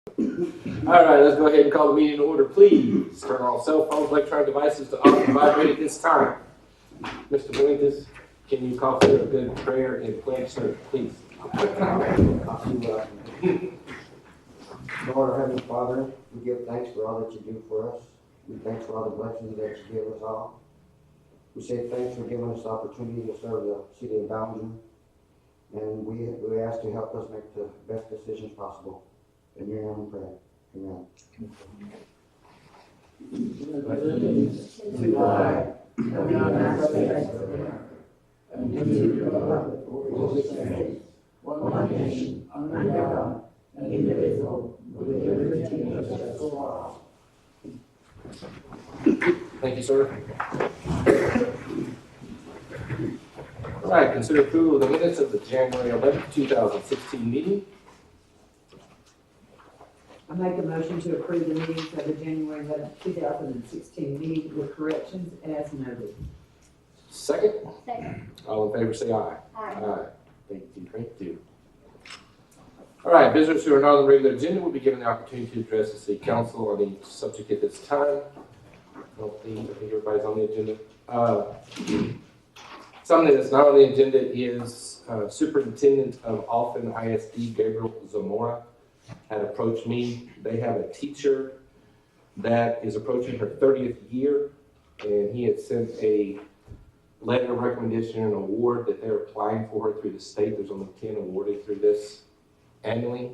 All right, let's go ahead and call the meeting to order. Please turn on cell phones, electronic devices to off and vibrate at this time. Mr. Belinkus, can you call for a good prayer and pledge, sir, please? Lord, our Heavenly Father, we give thanks for all that you do for us. We thanks for all the blessings that you give us all. We say thanks for giving us the opportunity to serve the city of Ballinger. And we ask you to help us make the best decisions possible. In your name we pray. Amen. To the flag of the United States of America, and to the republic for which it stands, one nation, under God, and indivisible, with liberty and justice for all. Thank you, sir. All right, consider approval of the minutes of the January 11th, 2016 meeting. I make a motion to approve the meetings of the January 11th, 2016 meeting with corrections as noted. Second, Second. all in favor say aye. Aye. Thank you. All right, visitors who are not on the regular agenda will be given the opportunity to address the city council on the subject at this time. I think everybody's on the agenda. Something that's not on the agenda is Superintendent of Alphen ISD, Gabriel Zamora, had approached me. They have a teacher that is approaching her 30th year, and he had sent a letter of recommendation and award that they're applying for her through the state. There's only 10 awarded through this annually,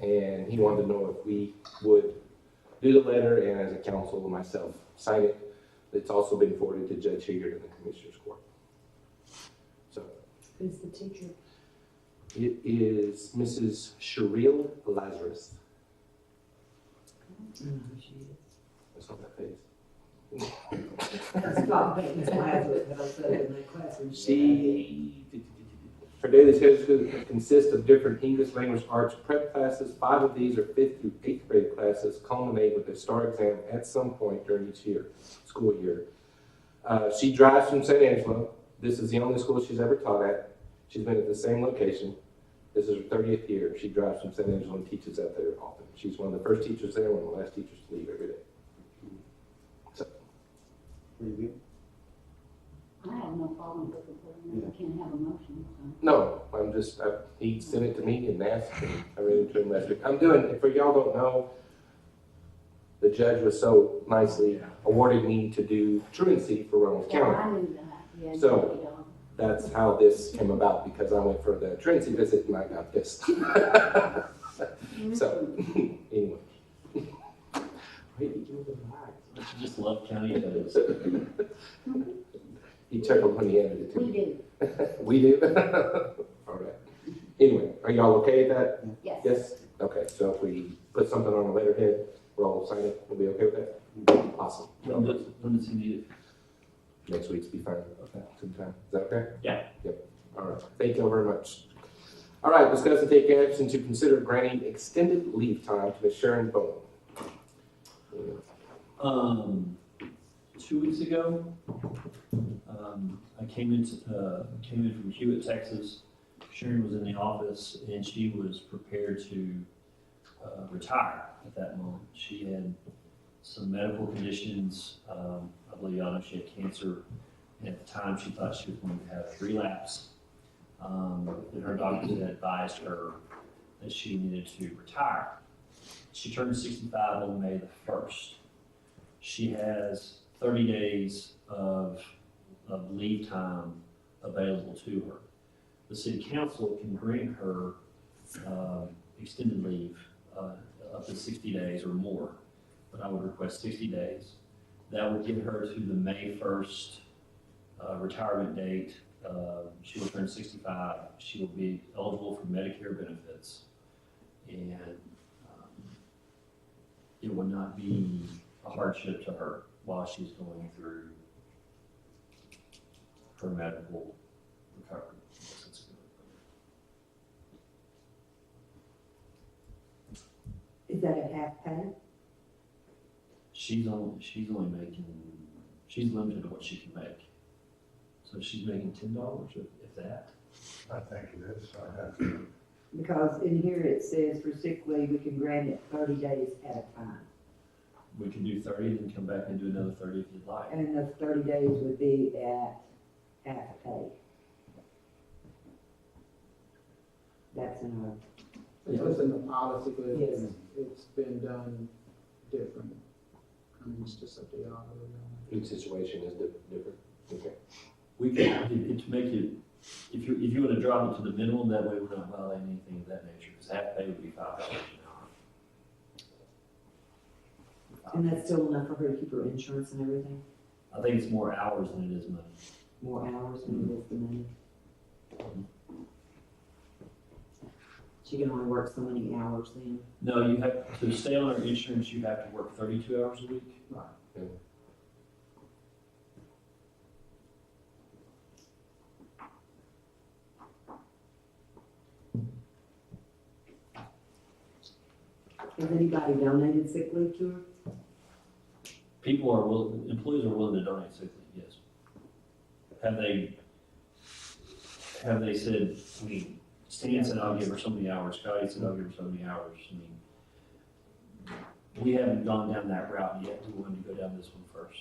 and he wanted to know if we would do the letter and as a council and myself sign it. It's also been forwarded to Judge Hilliard in the Commissioner's Court. So Who's the teacher? it is Mrs. Sherrill Lazarus. I don't know who she is. That's on that face. That's Scott Bateman's Lazarus, but I said in that classroom. Her daily schedule consists of different English language arts prep classes. 5 of these are 5th through 8th grade classes, culminate with a STAR exam at some point during each school year. She drives from San Angelo. This is the only school she's ever taught at. She's been at the same location. This is her 30th year. She drives from San Angelo and teaches out there often. She's one of the first teachers there, one of the last teachers to leave every day. So, Pretty good. I have no problem with it, but I can't have a motion, so. no, he sent it to me and asked, and I read it to him last week. I'm doing, for y'all don't know, the judge was so nicely awarded me to do truancy for Reynolds Yeah, County. I knew that, yeah. So- you know. That's how this came about, because I went for the truancy visit and I got this. So, anyway. I just love county codes. He chuckled when he handed it to We me. do, We do? All right. Anyway, are y'all okay with that? yes. Yes? Okay, so if we put something on the letterhead, we'll all sign it, we'll be okay with that? Awesome. When does he need it? Next week's be fine. Okay, sometime. Is that okay? Yeah. Yep. All right. Thank you very much. All right, discuss and take action to consider granting extended leave time to Ms. Sharon Bowen. 2 weeks ago, I came in from Hewitt, Texas. Sharon was in the office and she was prepared to retire at that moment. She had some medical conditions. I believe y'all know she had cancer. And at the time, she thought she was going to have a relapse. And her doctor had advised her that she needed to retire. She turned 65 on May the 1st. She has 30 days of leave time available to her. The city council can grant her extended leave up to 60 days or more, but I would request 60 days. That would get her to the May 1st retirement date. She will turn 65. She will be eligible for Medicare benefits, and it would not be a hardship to her while she's going through her medical recovery. Is that at half pay? She's limited to what she can make. So she's making $10, if that. I think it is, I have to. Because in here it says for sick leave, we can grant it 30 days at a time. We can do 30, then come back and do another 30 if you'd like. And the 30 days would be at half pay. That's in our, It's just in the policy, but Yes. it's been done different. I mean, it's just up to y'all. Each situation is different. Okay. We can, to make it, if you want to drop it to the minimum, that way we're not violating anything of that nature, because half pay would be $5 an hour. and that's still enough for her to keep her insurance and everything? I think it's more hours than it is money. More hours than it is the money? She can only work so many hours then? No, you have, to stay on our insurance, you have to work 32 hours a week. Right. Has anybody donated sick leave to her? People are willing, employees are willing to donate sick leave, yes. Have they said, I mean, Stan said I'll give her so many hours, Scotty said I'll give her so many hours, I mean, we haven't gone down that route yet, we wanted to go down this one first.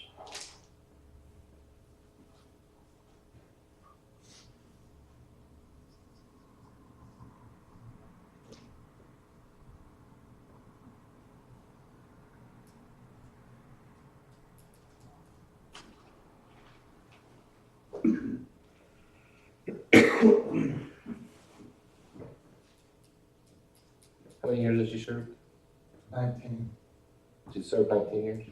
How many years did she serve? 19. She served 19 years.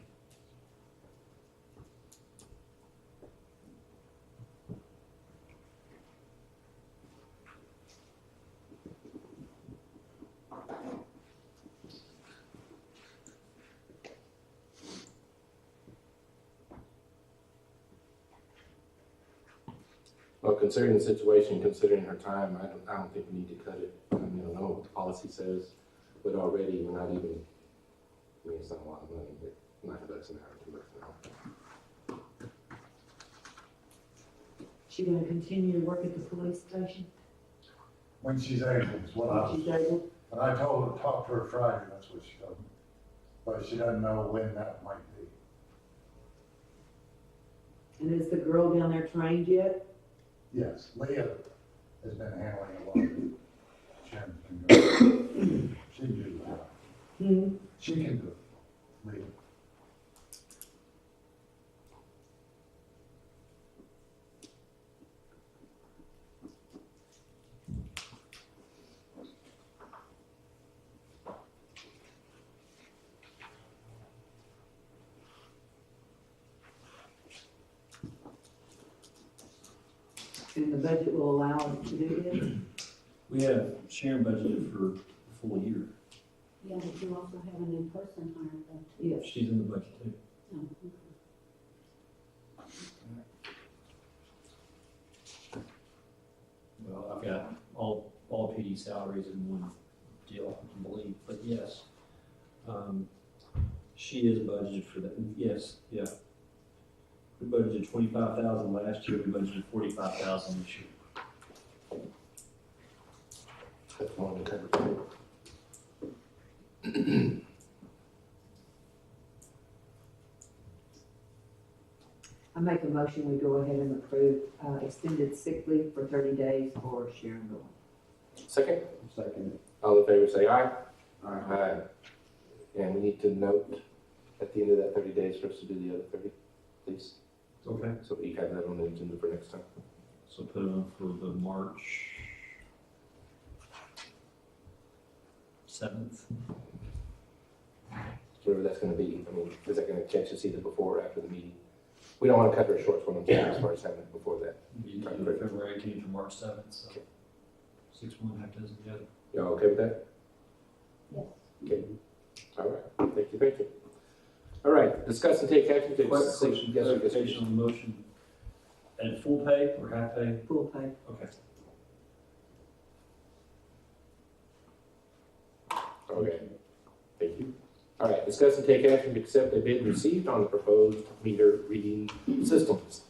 Well, considering the situation, considering her time, I don't think we need to cut it. I mean, I don't know what the policy says, but already we're not even, I mean, it's not a lot of money, but $9 an hour, $2 an hour. She gonna continue to work at the police station? When she's able, is what I, She's able? but I told her, talk to her Friday, that's what she told me. But she doesn't know when that might be. And is the girl down there trained yet? Yes, Leah has been handling a lot of it. Sharon's been going. She can do the job. She can do it, Leah. And the budget will allow them to do this? We have Sharon budgeted for a full year, Yeah, but you also have an in-person hire though. Yes. she's in the budget too. No, okay. Well, I've got all PD salaries in one deal, I believe, but yes. She is budgeted for that, yes, yeah. We budgeted 25,000 last year, we budgeted 45,000 this year. That's more than covered. I make a motion, we go ahead and approve, extended sick leave for 30 days for Sharon Bowen. Second, Second. all in favor say aye. Alright. Aye. And we need to note at the end of that 30 days for us to do the other 30, please. Okay. So we have that on the agenda for next time. So put it on for the March 7th. Whatever that's gonna be, I mean, is that gonna catch us either before or after the meeting? We don't wanna cut her short, what I'm saying, as far as having it before that. You can do February 18th to March 7th, so 6-1 half dozen together. Y'all okay with that? Yes. Okay. All right, thank you. All right, discuss and take action to. Question, Yes, sir, yes, sir. clarification on the motion. At full pay or half pay? Full pay. Okay. Okay, thank you. All right, discuss and take action to accept a bid received on the proposed meter reading systems.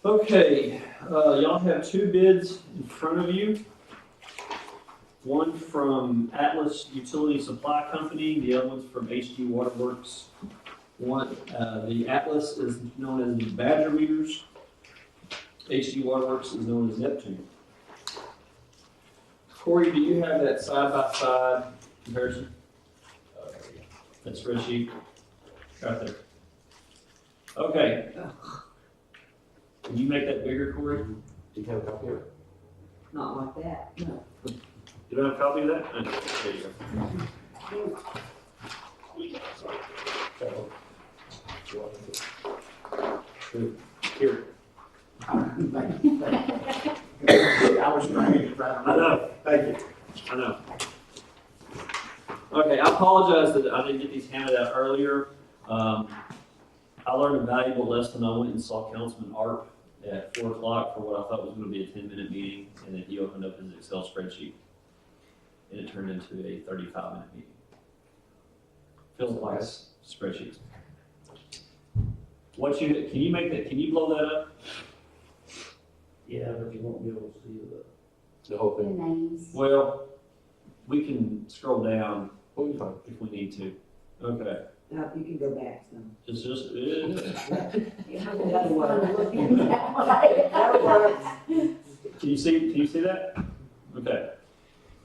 Okay, y'all have two bids in front of you. One from Atlas Utility Supply Company, the other one's from HD Waterworks. One, the Atlas is known as the Badger meters. HD Waterworks is known as Neptune. Corey, do you have that side-by-side comparison? That spreadsheet? Right there. Okay. Can you make that bigger, Corey? Do you have a copy of it? Not like that, no. You don't have a copy of that? Okay, there you go. Here. I was trying to grab I know, thank you. I know. Okay, I apologize that I didn't get these handed out earlier. I learned a valuable lesson. I went and saw Councilman Arp at 4 o'clock for what I thought was going to be a 10-minute meeting, and then he opened up his Excel spreadsheet, and it turned into a 35-minute meeting. Feels like spreadsheets. Can you make that? Can you blow that up? Yeah, but you won't be able to see The whole The thing? names. Well, we can scroll down We'll be fine. if we need to. Okay. Now, you can go back some. It's just, That'll work. That'll work. can you see that? Okay.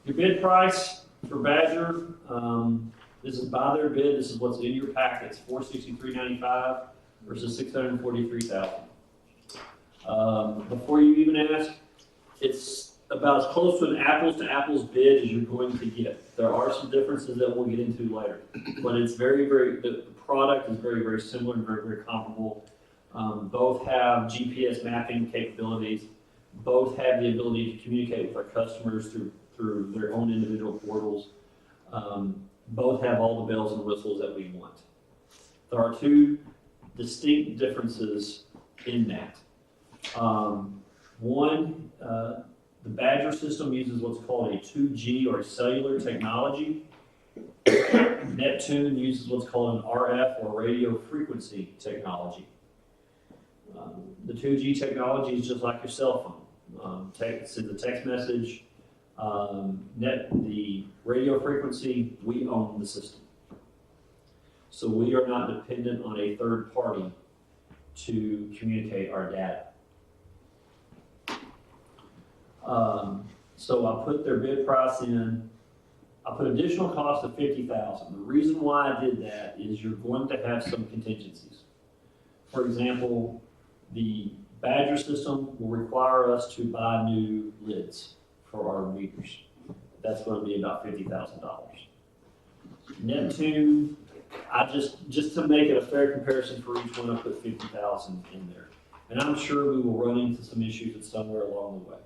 Your bid price for Badger, this is by their bid, this is what's in your packets, $463.95 versus $643,000. Before you even ask, it's about as close to an apples bid as you're going to get. There are some differences that we'll get into later, but it's the product is very, very similar and very, very comparable. Both have GPS mapping capabilities. Both have the ability to communicate with our customers through their own individual portals. Both have all the bells and whistles that we want. There are two distinct differences in that. One, the Badger system uses what's called a 2G or cellular technology. Neptune uses what's called an RF or radio frequency technology. The 2G technology is just like your cell phone. Sends a text message. The radio frequency, we own the system. So we are not dependent on a third party to communicate our data. So I put their bid price in. I put additional cost of $50,000. The reason why I did that is you're going to have some contingencies. For example, the Badger system will require us to buy new lids for our meters. That's going to be about $50,000. Neptune, just to make it a fair comparison for each one, I put $50,000 in there. And I'm sure we will run into some issues at somewhere along the way.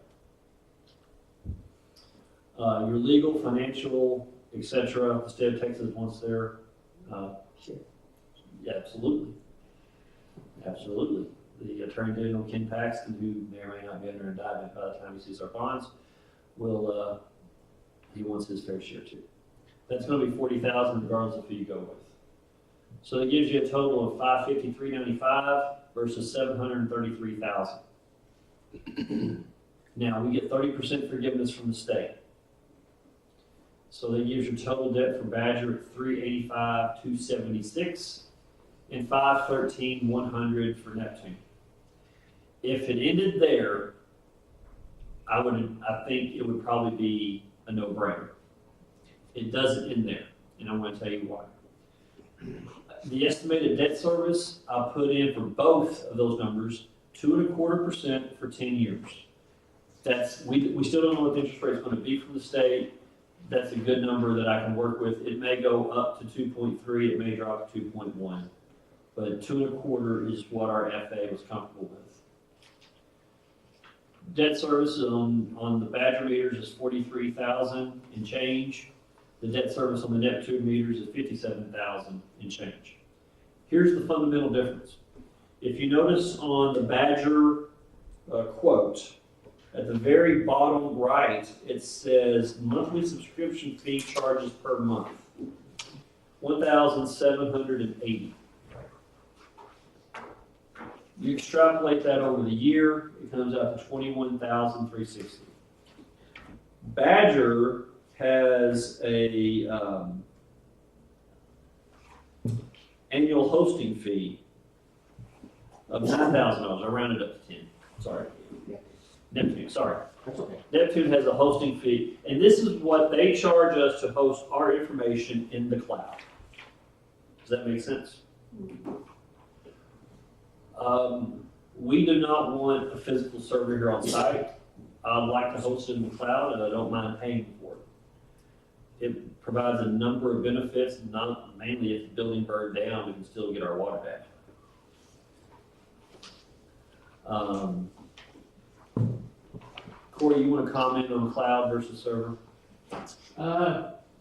Your legal, financial, etc. The state of Texas wants their, yeah, absolutely. Absolutely. The Attorney General, Ken Paxton, who may or may not be under indictment by the time he sees our bonds, he wants his fair share too. That's going to be $40,000 regardless of who you go with. So that gives you a total of $553.95 versus $733,000. Now we get 30% forgiveness from the state. So that gives your total debt for Badger at $385,276 and $513,100 for Neptune. If it ended there, I think it would probably be a no-brainer. It doesn't end there, and I'm going to tell you why. The estimated debt service I put in for both of those numbers, 2.25% for 10 years. We still don't know what the interest rate is going to be from the state. That's a good number that I can work with. It may go up to 2.3, it may drop to 2.1, but 2.25 is what our FA was comfortable with. Debt service on the Badger meters is $43,000 and change. The debt service on the Neptune meters is $57,000 and change. Here's the fundamental difference. If you notice on the Badger quote, at the very bottom right, it says monthly subscription fee charges per month, $1,780. You extrapolate that over the year, it comes out to $21,360. Badger has a annual hosting fee of $9,000. I rounded up to 10. Sorry. Neptune, sorry. That's okay. Neptune has a hosting fee, and this is what they charge us to host our information in the cloud. Does that make sense? We do not want a physical server here on site. I'd like to host it in the cloud, and I don't mind paying for it. It provides a number of benefits, not mainly if the building burned down, we can still get our water back. Corey, you want to comment on cloud versus server?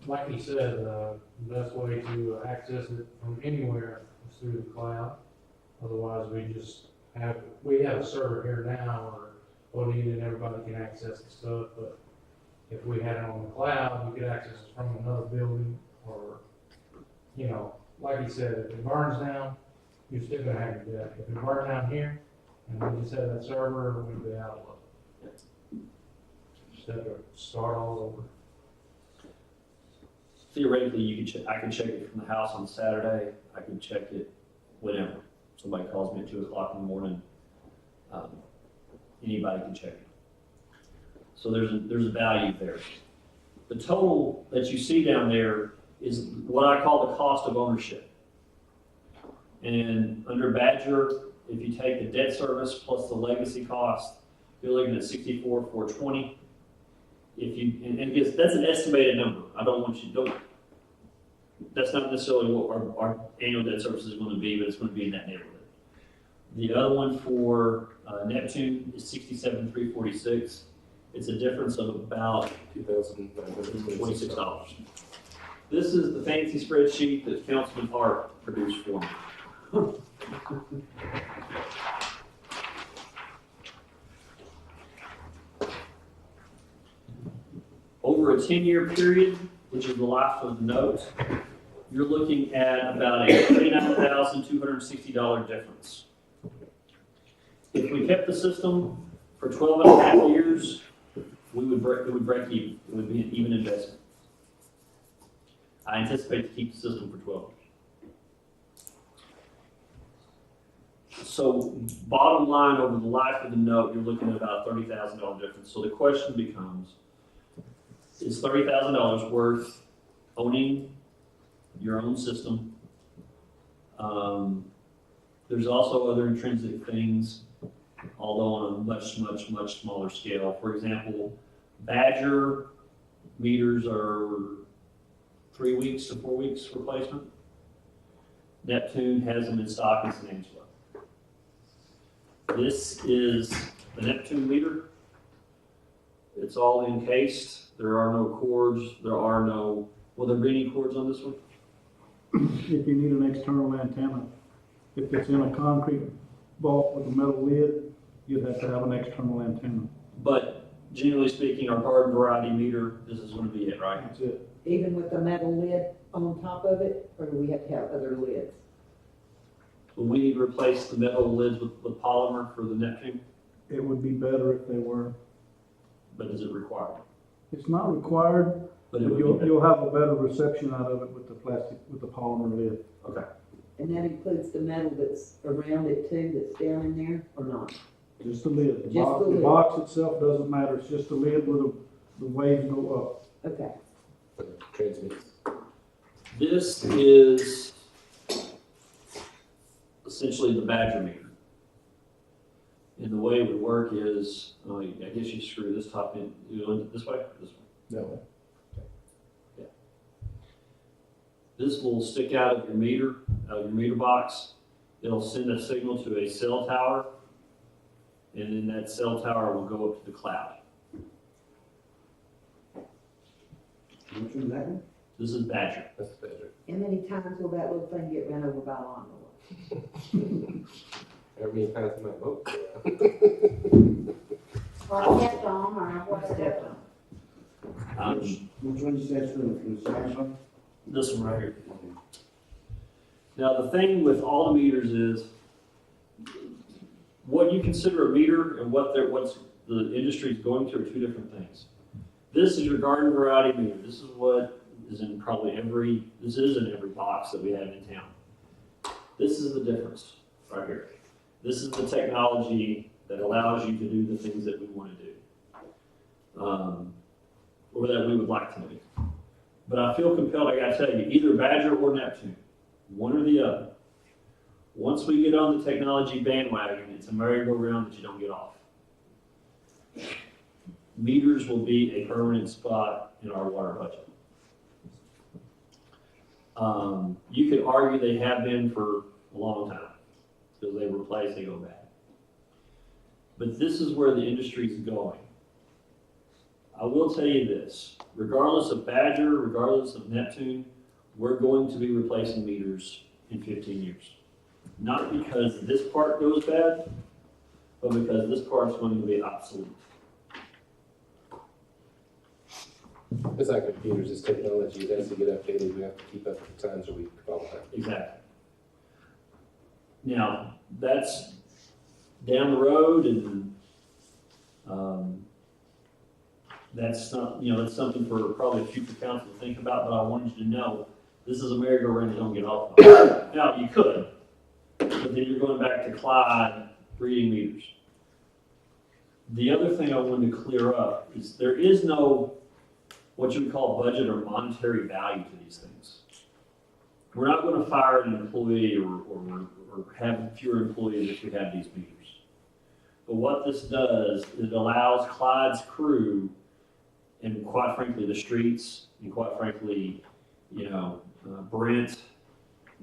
Like he said, the best way to access it from anywhere is through the cloud. Otherwise, we have a server here now, or Odin and everybody can access the stuff, but if we had it on the cloud, we could access it from another building, or, you know, like he said, if it burns down, you're still gonna have your data. If it burns down here, and we just had that server, we'd be out of luck. Just have to start all over. Theoretically, you can I can check it from the house on Saturday. I can check it whenever. Somebody calls me at 2 o'clock in the morning. Anybody can check it. So there's a value there. The total that you see down there is what I call the cost of ownership. And under Badger, if you take the debt service plus the legacy cost, you're looking at $64,420. And that's an estimated number. I don't want you to that's not necessarily what our annual debt service is going to be, but it's going to be in that neighborhood. The other one for Neptune is $67,346. It's a difference of about $26. This is the fancy spreadsheet that Councilman Hart produced for me. Over a 10-year period, which is the life of the note, you're looking at about a $39,260 difference. If we kept the system for 12 and a half years, it would break even. It would be an even investment. I anticipate to keep the system for 12 years. So bottom line, over the life of the note, you're looking at about a $30,000 difference. So the question becomes, is $30,000 worth owning your own system? There's also other intrinsic things, although on a much, much, much smaller scale. For example, Badger meters are 3 weeks to 4 weeks replacement. Neptune has them in stock in San Angelo. This is the Neptune meter. It's all encased. There are no cords. Will there be any cords on this one? If you need an external antenna, if it's in a concrete vault with a metal lid, you'd have to have an external antenna. But generally speaking, our garden variety meter, this is going to be it, right? That's it. Even with the metal lid on top of it, or do we have to have other lids? Will we need to replace the metal lids with polymer for the Neptune? It would be better if they were. But is it required? It's not required, But but it would be better. you'll have a better reception out of it with the plastic, with the polymer lid. Okay. And that includes the metal that's around it too, that's down in there, or not? Just the lid. Just the The lid. box itself doesn't matter. It's just the lid where the waves go up. Okay. Transmits. This is essentially the Badger meter. And the way it would work is, I guess you screw this top in, you go into this way, or this way? That way. Yeah. This will stick out of your meter box. It'll send a signal to a cell tower, and then that cell tower will go up to the cloud. Which one's that one? This is Badger. That's better. How many times will that little thing get run over by a lawnmower? How many times in my boat? Or kept on, or What's that whatever. on? Which one you said from Samsung? This one right here. Now, the thing with all the meters is, what you consider a meter and what's the industry is going through are two different things. This is your garden variety meter. This is what is in probably this is in every box that we have in town. This is the difference right here. This is the technology that allows you to do the things that we want to do. Or that we would like to do. But I feel compelled, I gotta tell you, either Badger or Neptune, one or the other. Once we get on the technology bandwagon, it's a merry-go-round that you don't get off. Meters will be a permanent spot in our water budget. You could argue they have been for a long time, because they replace, they go bad. But this is where the industry is going. I will tell you this, regardless of Badger, regardless of Neptune, we're going to be replacing meters in 15 years. Not because this part goes bad, but because this part's going to be obsolete. It's like computers, it's technology, it has to get updated, we have to keep up with the times or we fall behind. Exactly. Now, that's down the road, and that's not, that's something for probably future council to think about, but I wanted you to know, this is a merry-go-round you don't get off of. Now, you could, but then you're going back to Clyde reading meters. The other thing I wanted to clear up is there is no what you would call budget or monetary value to these things. We're not going to fire an employee or have fewer employees if we have these meters. But what this does is it allows Clyde's crew, and quite frankly the streets, and quite frankly, Brent,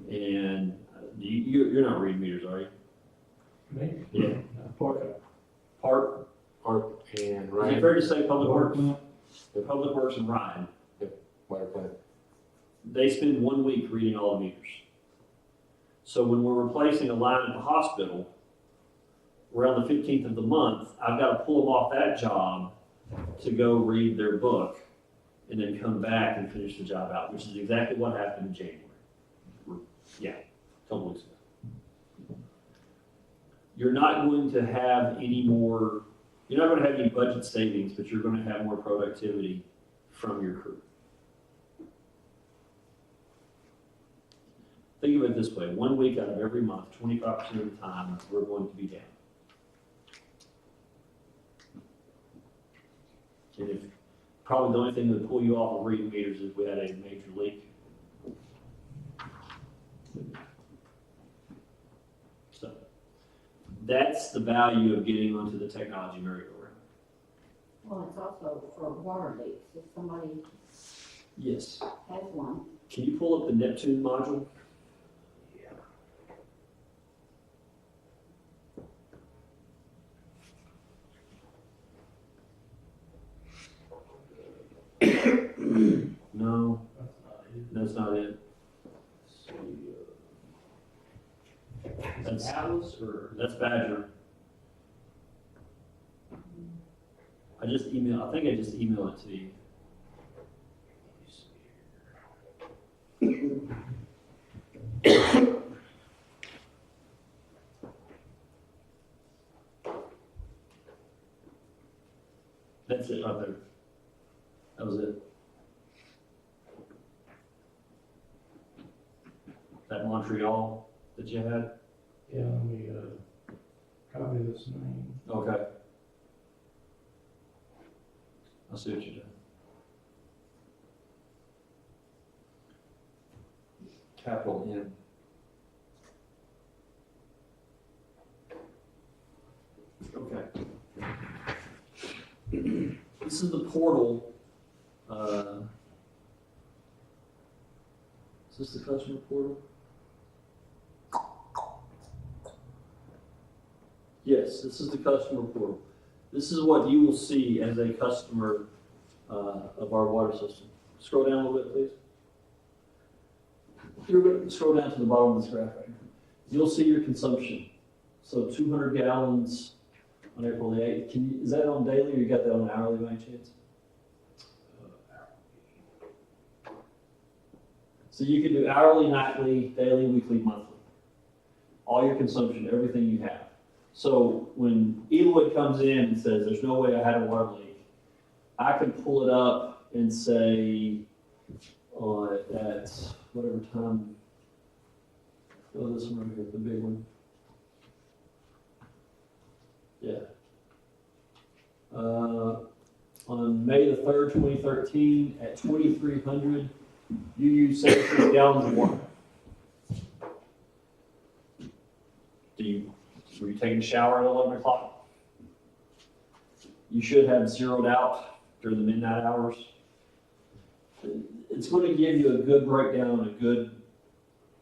and you're not reading meters, are you? Me? Yeah. Park Park and Is it Ryan, fair to say Public Water Works? plant. Public Works and Ryan, water plant. they spend 1 week reading all the meters. So when we're replacing a line at the hospital, around the 15th of the month, I've got to pull them off that job to go read their book and then come back and finish the job out, which is exactly what happened in January. Yeah, a couple weeks ago. You're not going to have any more, you're not going to have any budget savings, but you're going to have more productivity from your crew. Think of it this way, 1 week out of every month, 25% of the time, we're going to be down. And if, probably the only thing that would pull you off of reading meters is if we had a major leak. So, that's the value of getting onto the technology merry-go-round. Well, it's also for water leaks, if somebody Yes. has one. Can you pull up the Neptune module? No, that's not it. That's Atlas or? That's Badger. I think I just emailed it to you. That's it right there. That was it. That Montreal that you had? Yeah, let me, copy this name. Okay. I'll see what you did. Capital N. Okay. This is the portal. Is this the customer portal? Yes, this is the customer portal. This is what you will see as a customer of our water system. Scroll down a little bit, please. You're going to scroll down to the bottom of this graph right here. You'll see your consumption. So 200 gallons on April the 8th. Is that on daily or you got that on hourly by any chance? So you can do hourly, nightly, daily, weekly, monthly. All your consumption, everything you have. So when Eloy comes in and says, there's no way I had a water leak, I can pull it up and say, at whatever time. Oh, this one right here, the big one. Yeah. On May the 3rd, 2013, at 2300, you use 76 gallons of water. Were you taking a shower at 11 o'clock? You should have zeroed out during the midnight hours. It's going to give you a good breakdown, a good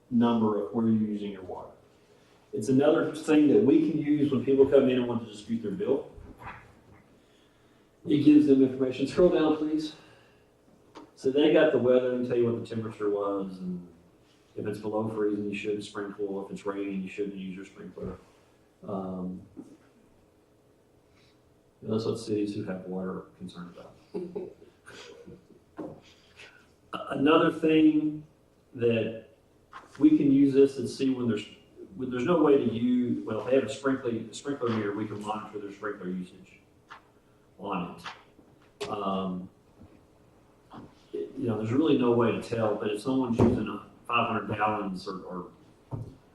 number of where you're using your water. It's another thing that we can use when people come in and want to dispute their bill. It gives them information. Scroll down, please. So they got the weather and tell you what the temperature was, and if it's below freezing, you shouldn't sprinkle. If it's raining, you shouldn't use your sprinkler. That's what cities who have water are concerned about. Another thing that we can use this and see when there's no way to use, well, if they have a sprinkler meter, we can monitor their sprinkler usage on it. There's really no way to tell, but if someone's using 500 gallons or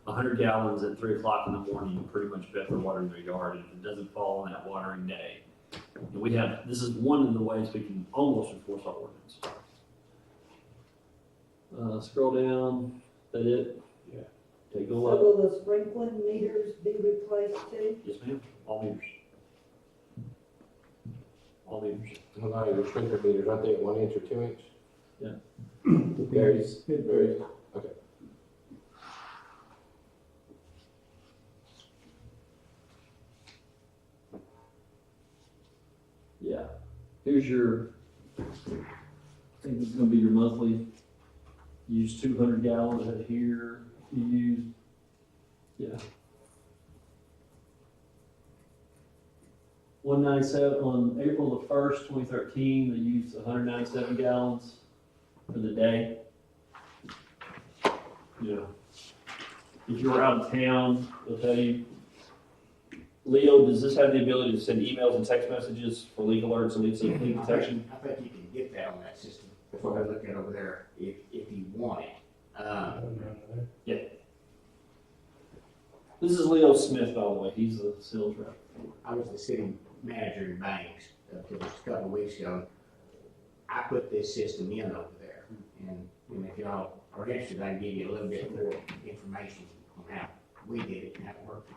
100 gallons at 3 o'clock in the morning, you pretty much bet they're watering their yard, and if it doesn't fall on that watering day. And this is one of the ways we can almost enforce our ordinance. Scroll down, that it? Yeah. Take a So look. will the sprinkling meters be replaced too? Yes, ma'am, all meters. All meters. Well, now your sprinkler meters, aren't they at 1 inch or 2 inch? Yeah. Varies. Okay. Yeah. Here's your, I think this is gonna be your monthly. Use 200 gallons out here. You use, yeah. 197, on April the 1st, 2013, they used 197 gallons for the day. If you're out of town, they'll tell you. Leo, does this have the ability to send emails and text messages for leak alerts and leak detection? I think you can get that on that system. That's what I look at over there, if you want it. This is Leo Smith, by the way. He's the sales rep. I was the city manager in Banks up to just a couple of weeks ago. I put this system in over there. And if y'all are interested, I can give you a little bit more information on how we did it and how it worked.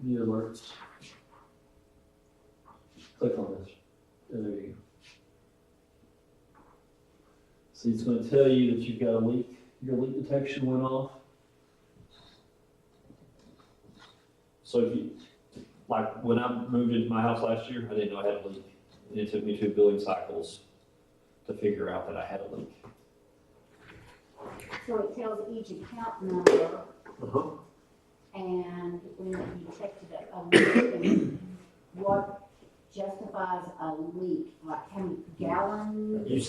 The alerts. Click on this. And there you go. So it's going to tell you that you've got a leak. Your leak detection went off. So if you, like when I moved into my house last year, I didn't know I had a leak. And it took me 2 billing cycles to figure out that I had a leak. So it tells each account number, Uh-huh. and when you detected a leak, what justifies a leak, like how many gallons? You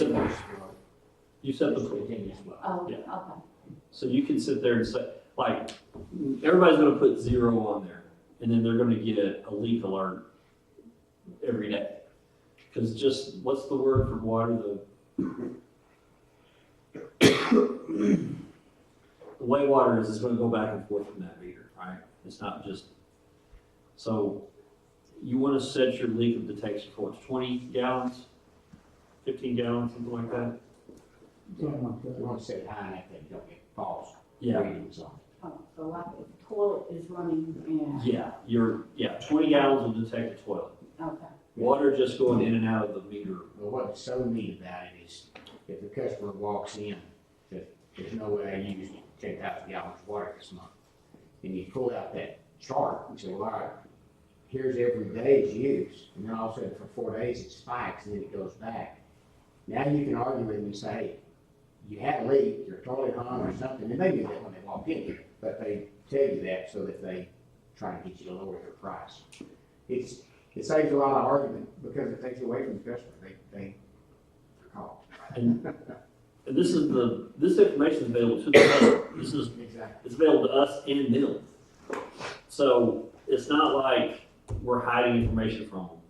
said the Continuous flow. Oh, Yeah. okay. So you can sit there and say, like, everybody's gonna put 0 on there, and then they're gonna get a leak alert every day. Cause just, what's the word for water, the way water is gonna go back and forth from that meter, right? It's not just, so you wanna set your leak of detection for what's 20 gallons, 15 gallons, something like that? Something like that. You want to set it high enough that you don't get false Yeah. readings on it. Oh, so like if the toilet is running, Yeah, 20 gallons will detect a toilet. okay. Water just going in and out of the meter. Well, what's so neat about it is if the customer walks in, that there's no way I used 10,000 gallons of water this month. And you pull out that chart and say, well, all right, here's every day's use. And then all of a sudden for 4 days it spikes and then it goes back. Now you can argue with them and say, hey, you had a leak, your toilet hung or something. And they knew that when they walked in, but they tell you that so that they try to get you to lower their price. It saves a lot of argument because it takes away from the customer. They call. And this information is available to the customer. Exactly. It's available to us and them. So it's not like we're hiding information from them.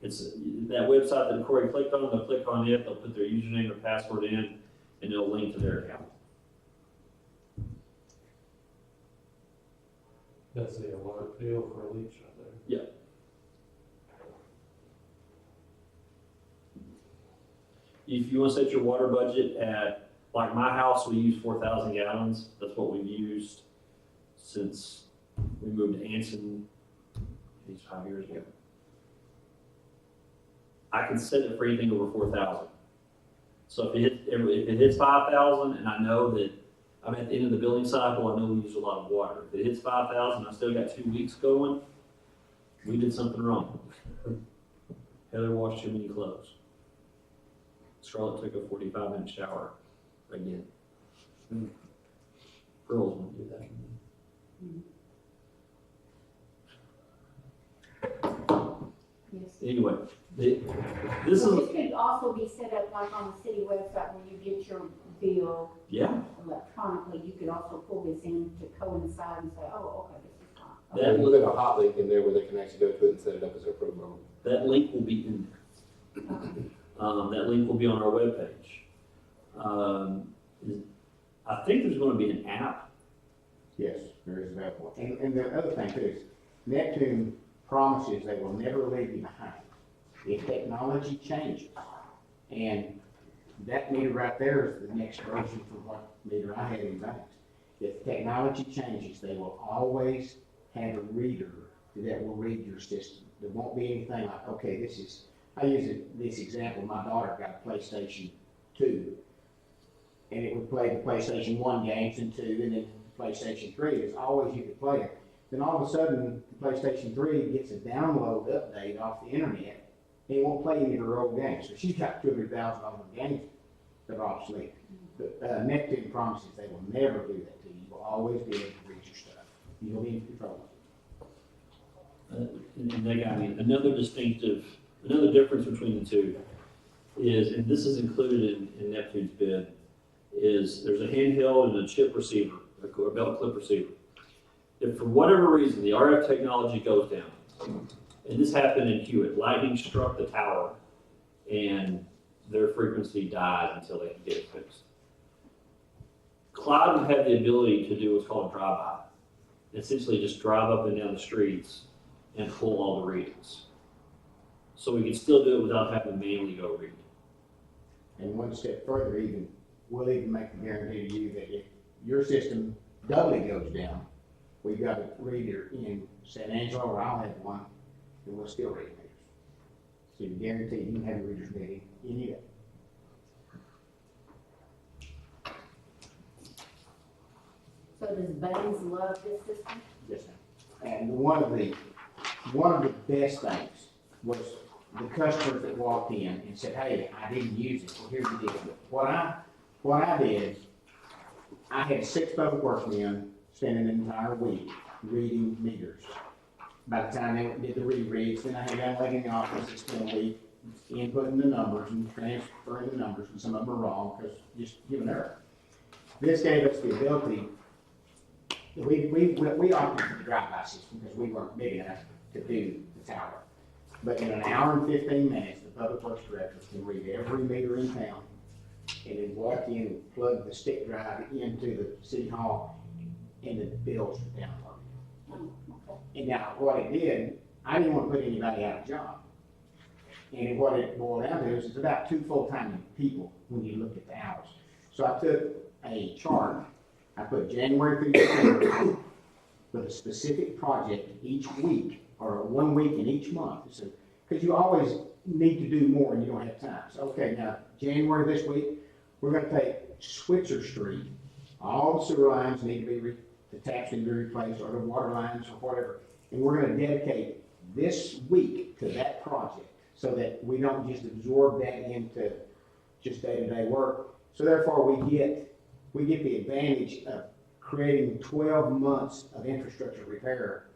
It's that website that Corey clicked on, they'll click on it, they'll put their username or password in, and it'll link to their account. That's the alert bill for leaks right there. If you want to set your water budget at, like my house, we use 4,000 gallons. That's what we've used since we moved to Anson, these 5 years ago. I can set it for anything over 4,000. So if it hits 5,000 and I know that I'm at the end of the billing cycle, I know we use a lot of water. If it hits 5,000, I still got 2 weeks going, we did something wrong. Heather washed too many clothes. Charlotte took a 45-minute shower again. Girls won't do that. Yes. Anyway, this So is, this could also be set up like on the city website where you get your bill yeah, electronically. You could also pull this in to coincide and say, oh, okay, this is fine. That- And we'll have a hot link in there where they can actually go to it and set it up as their program. that link will be in there. That link will be on our webpage. I think there's going to be an app. Yes, there is available. And the other thing too is Neptune promises they will never leave you behind. If technology changes, and that meter right there is the next version from what meter I had in Banks. If technology changes, they will always have a reader that will read your system. There won't be anything like, okay, I use this example, my daughter got a PlayStation 2, and it would play the PlayStation 1 games and 2, and then PlayStation 3, it's always you could play it. Then all of a sudden, the PlayStation 3 gets a download update off the internet, and it won't play any of her old games. So she's got 200,000 games that are obsolete. But Neptune promises they will never do that to you. You will always be able to read your stuff. You'll be in control of it. And they got me. Another difference between the two is, and this is included in Neptune's bid, is there's a handheld and a chip receiver, a belt clip receiver. If for whatever reason the RF technology goes down, and this happened in Hewitt, lightning struck the tower and their frequency died until they could get it fixed. Cloud would have the ability to do what's called a drive-by. Essentially just drive up and down the streets and pull all the readings. So we can still do it without having to manually go read. And one step further, we'll even make a guarantee to you that if your system doubly goes down, we've got a reader in San Angelo, or I'll have one, and we'll still read meters. So you guarantee you can have your readers ready any day. So does Baines love this system? Yes, ma'am. And one of the best things was the customers that walked in and said, hey, I didn't use it. Well, here's the deal. What I did, I had 6 folks working in, spending an entire week reading meters. By the time they did the rereads, then I had them like in the office, it's been a week, inputting the numbers and transferring the numbers, and some of them are wrong, because just giving error. This gave us the ability, we opted for the drive-by system because we weren't big enough to do the tower. But in an hour and 15 minutes, the public works directors can read every meter in town, and then walk in and plug the stick drive into the city hall, and the bills are downloaded. Oh, okay. And now, what it did, I didn't want to put anybody out of job. And what it boiled down to is it's about 2 full-time people when you look at the hours. So I took a chart, I put January through December with a specific project each week, or 1 week in each month. So, because you always need to do more and you don't have time. So, okay, now, January this week, we're going to take Switzer Street. All the sewer lines need to be, the taps need to be replaced, or the water lines, or whatever. And we're going to dedicate this week to that project so that we don't just absorb that into just day-to-day work. So therefore, we get the advantage of creating 12 months of infrastructure repair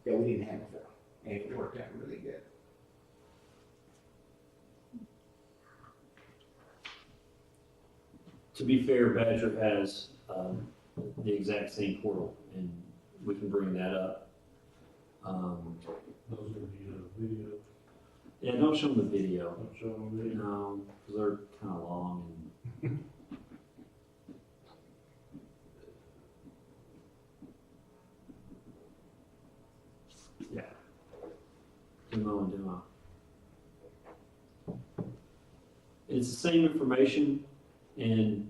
that we didn't have before. And it worked out really good. To be fair, Badger has the exact same portal, and we can bring that up. Those are the video. Yeah, don't show them the video. Don't show them the video. No, because they're kind of long and. Yeah. Demo and demo. It's the same information and,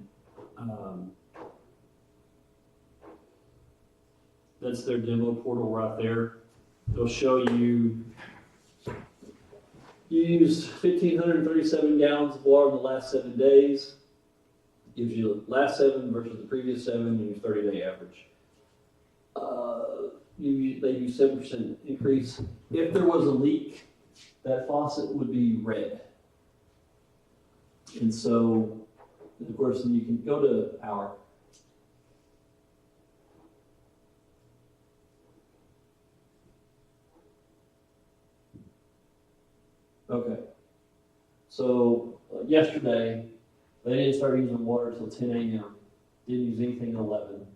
that's their demo portal right there. It'll show you used 1,537 gallons of water in the last 7 days. Gives you the last 7 versus the previous 7, and your 30-day average. They use 7% increase. If there was a leak, that faucet would be red. And so, of course, then you can go to our. Okay. So yesterday, they didn't start using water until 10 a.m. Didn't use anything at 11.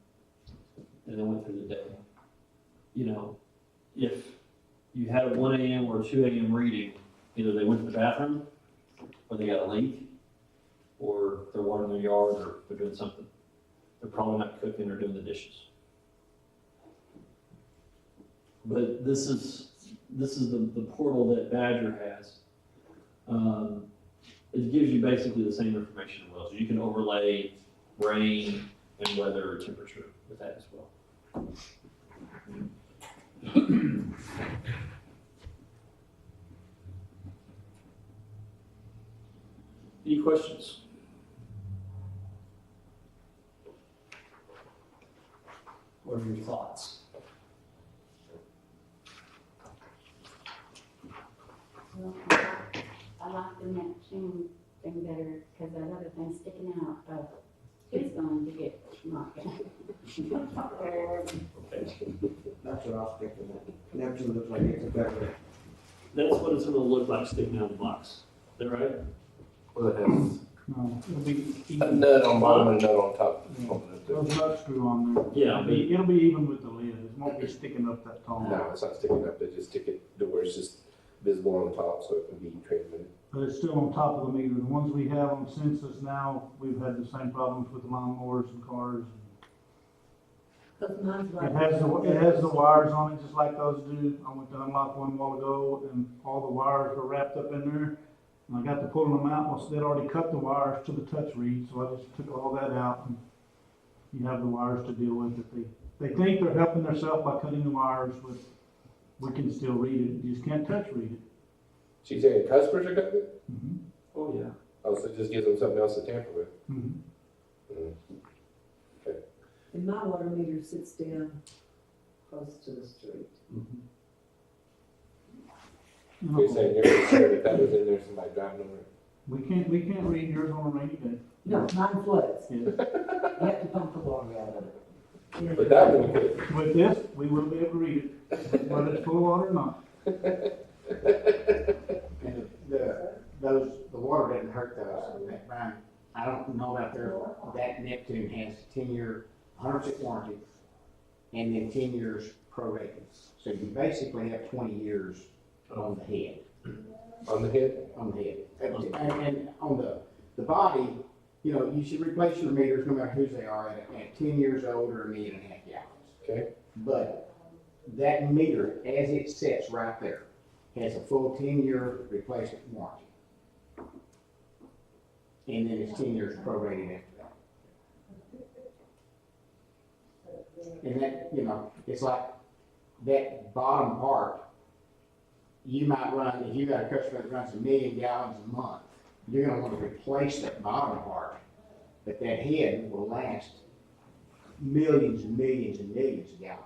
And then went through the day. You know, if you had a 1 a.m. or 2 a.m. reading, either they went to the bathroom, or they got a leak, or they're watering their yard, or they're doing something. They're probably not cooking or doing the dishes. But this is the portal that Badger has. It gives you basically the same information as well. So you can overlay rain and weather, temperature with that as well. Any questions? What are your thoughts? Well, I like the Neptune thing better, because that other thing sticking out, it's going to get knocked out. That's what I was thinking. Neptune looks like it's a better. That's what it's gonna look like sticking out of the box. Is that right? Well, it has No, it'll be a even. nut on bottom and a nut on top. Those nuts screw on there. Yeah, It'll be even with the lid. It won't be sticking up that tall. No, it's not sticking up, they just stick it to where it's just visible on the top so it can be transmitted. But it's still on top of the meter. The ones we have on census now, we've had the same problems with lawnmowers and cars. Cause mine's right. It has the wires on it, just like those do. I went to unlock one a while ago, and all the wires were wrapped up in there. And I got to pulling them out, well, they'd already cut the wires to the touch reed, so I just took all that out, and you have the wires to deal with. They think they're helping themselves by cutting the wires, but we can still read it. You just can't touch read it. She's saying customers are cutting it? Mhm. oh yeah. Oh, so it just gives them something else to tamper with. Mhm. And my water meter sits down close to the street. So you're saying you're concerned if that was in there, somebody driving over it? We can't read yours on a rainy day. No, mine floods. Yes. You have to pump the water out of it. But that one could. With this, we will be able to read it, whether it's full of water or not. And the water didn't hurt those, that Brian, I don't know about that Neptune has 10-year, 100% warranty, and then 10 years prorated. So you basically have 20 years on the head. On the head? On the head. And on the body, you know, you should replace your meters no matter whose they are at 10 years old or 1.5 million gallons. Okay. But that meter, as it sits right there, has a full 10-year replacement warranty. And then it's 10 years prorated after that. And that, you know, it's like that bottom part, you might run, if you got a customer that runs 1 million gallons a month, you're gonna want to replace that bottom part. But that head will last millions and millions and millions of gallons.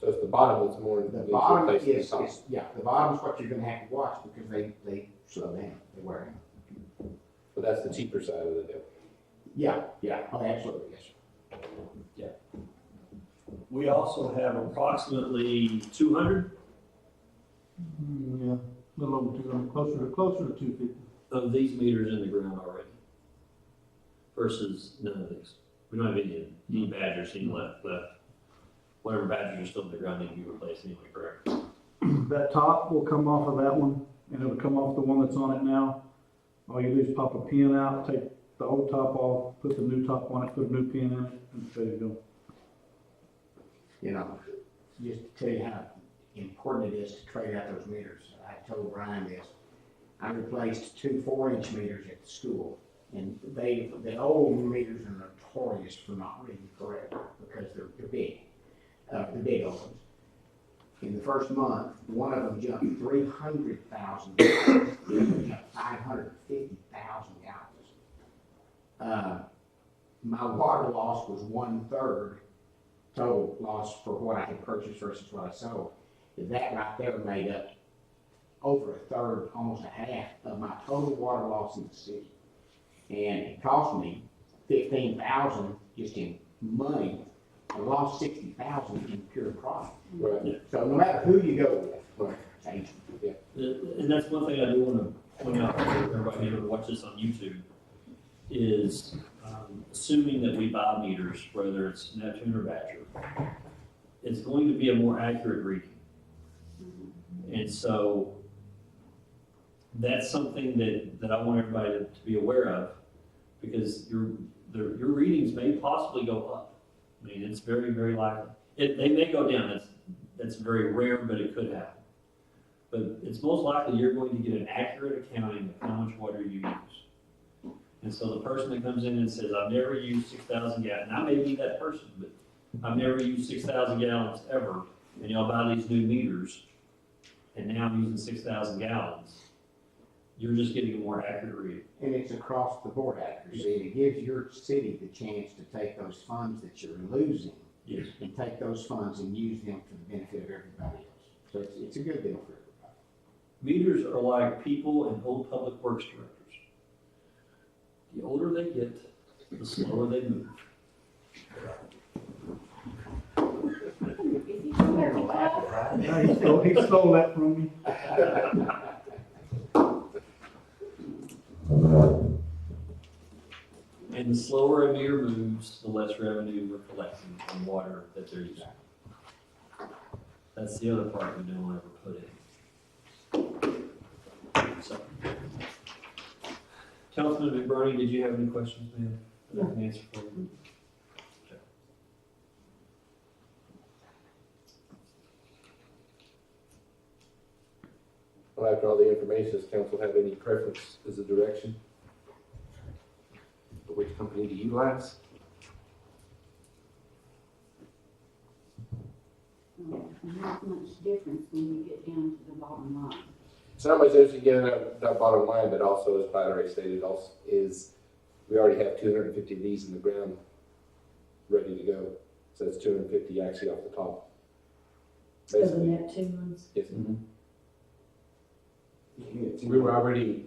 So it's the bottom that's more. The needs bottom replaced than is, the top. yeah, the bottom's what you're gonna have to watch because they slow down, they wear down. But that's the cheaper side of the deal. Yeah, oh, absolutely, yes, sir. We also have approximately 200 Yeah, a little over 200, closer to 250. of these meters in the ground already. Versus none of these. We don't have any Badgers, any left. Whatever Badgers are still in the ground need to be replaced anyway, correct? That top will come off of that one, and it'll come off the one that's on it now. All you do is pop a pin out, take the old top off, put the new top on it, put a new pin in it, and it's ready to go. You know, just to tell you how important it is to trade out those meters. I told Brian this. I replaced 2 4-inch meters at the school, and the old meters are notorious for not reading correct because they're big, the big old ones. In the first month, one of them jumped 300,000 gallons, the other one jumped 550,000 gallons. My water loss was 1/3 total loss for what I had purchased versus what I sold. That right there made up over 1/3, almost a half of my total water loss in the city. And it cost me $15,000 just in money. I lost $60,000 in pure profit. Right. So no matter who you go with, Right. change. And that's one thing I do want to point out for everybody who watch this on YouTube is assuming that we buy meters, whether it's Neptune or Badger, it's going to be a more accurate reading. And so that's something that I want everybody to be aware of, because your readings may possibly go up. I mean, it's very, very likely. They may go down. That's very rare, but it could happen. But it's most likely you're going to get an accurate accounting of how much water you use. And so the person that comes in and says, I've never used 6,000 gallons, and I may be that person, but I've never used 6,000 gallons ever, and y'all buy these new meters, and now I'm using 6,000 gallons, you're just getting a more accurate reading. And it's across the board accuracy. It gives your city the chance to take those funds that you're losing Yes. and take those funds and use them for the benefit of everybody else. So it's a good deal for everybody. Meters are like people and old public works directors. The older they get, the slower they move. Is he from every club? Yeah, he stole that from me. And the slower a meter moves, the less revenue we're collecting from water that they're using. That's the other part we don't ever put in. So, Councilman McBurney, did you have any questions, ma'am, that I can answer for you? Okay. Well, after all the information, does council have any preference as a direction for which company to utilize? Not much difference when you get down to the bottom line. It's not much interesting getting that bottom line, but also, as Clyde already stated, also is we already have 250 of these in the ground ready to go. So that's 250 actually off the top. So the Basically, Neptune ones? yes. We were already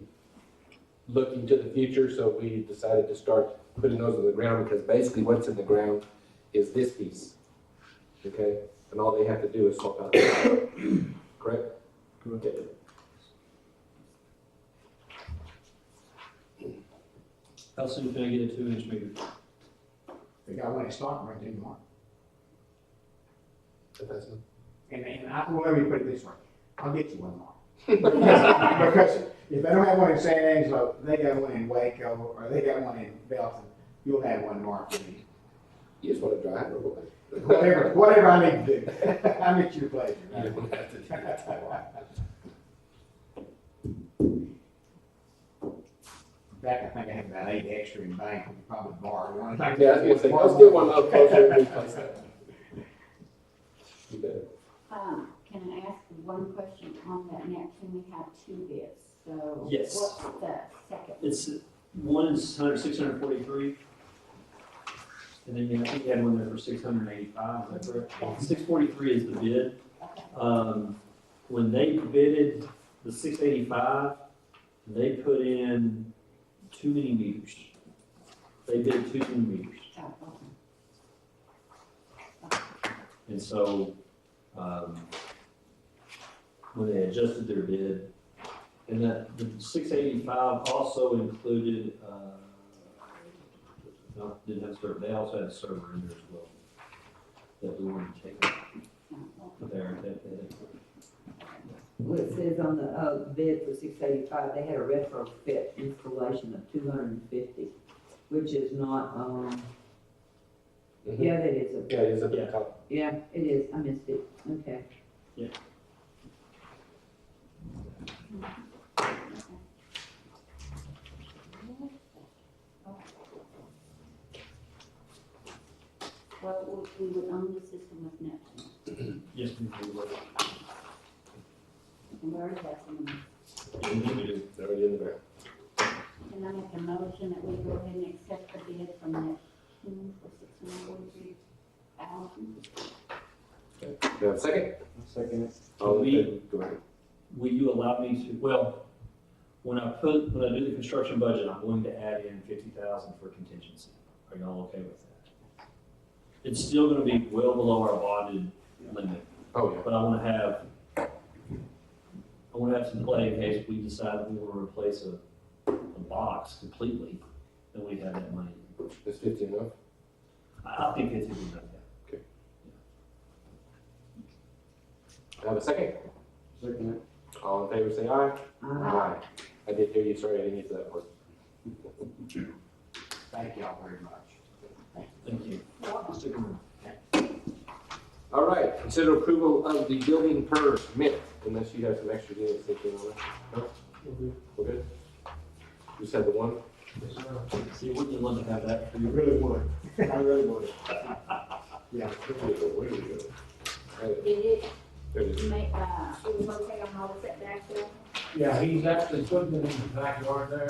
looking to the future, so we decided to start putting those in the ground, because basically what's in the ground is this piece. Okay? And all they have to do is swap out the top. Correct? Correct. Okay. How soon can I get a 2-inch meter? They got one in stock right there tomorrow. If that's not- Well, let me put it this way. I'll get you one more. Because if they don't have one in San Angelo, they got one in Waco, or they got one in Belton, you'll have one tomorrow for me. You just want to drive or what? Whatever I need to do. I'm at your pleasure. You don't have to do that. In fact, I think I have about 8 extra in bank, we could probably borrow one. Yeah, I was gonna say, let's get one up closer and replace that. You bet. Can I ask one question on that Neptune? We have 2 bids, so. Yes. What's the second? It's, one is 643, and then I think you had one there for 685, is that correct? 643 is the bid. Okay. When they bidded the 685, they put in too many meters. They bid too many meters. Oh, okay. And so, when they adjusted their bid, and that the 685 also included, no, didn't have server, they also had a server in there as well, that we wanted to take out there. Well, it says on the bid for 685, they had a retrofit installation of 250, which is not, Mhm. yeah, that is a, Yeah, it is at the top. yeah, it is, I missed it, okay. Well, we would own the system with Neptune, Yes, we will. and we already have some. We do. They're already in the ground. Can I make a motion that we go ahead and accept the bid from Neptune for $643,000? Do you have a second? Second. All in We- favor? Go ahead. Will you allow me to, well, when I do the construction budget, I'm going to add in 50,000 for contingency. Are y'all okay with that? It's still gonna be well below our bonded limit, Oh, yeah. but I wanna have some play in case we decide we wanna replace a box completely, then we have that money. Is 50 enough? I think it's even enough, yeah. Do I have a second? Second. All in favor, say aye. Uh, I did hear you, sorry, I didn't get to that part. Thank y'all very much. Thank you. Stick around. All right, consider approval of the building permit, unless you have some extra things thinking on it. No? We're good? You said the one? See, wouldn't you love to have that for I you? really would. I really would. Yeah. Where did it go? Did it There it is. make, it was okay on all the setbacks there? Yeah, he's actually putting it in the backyard there,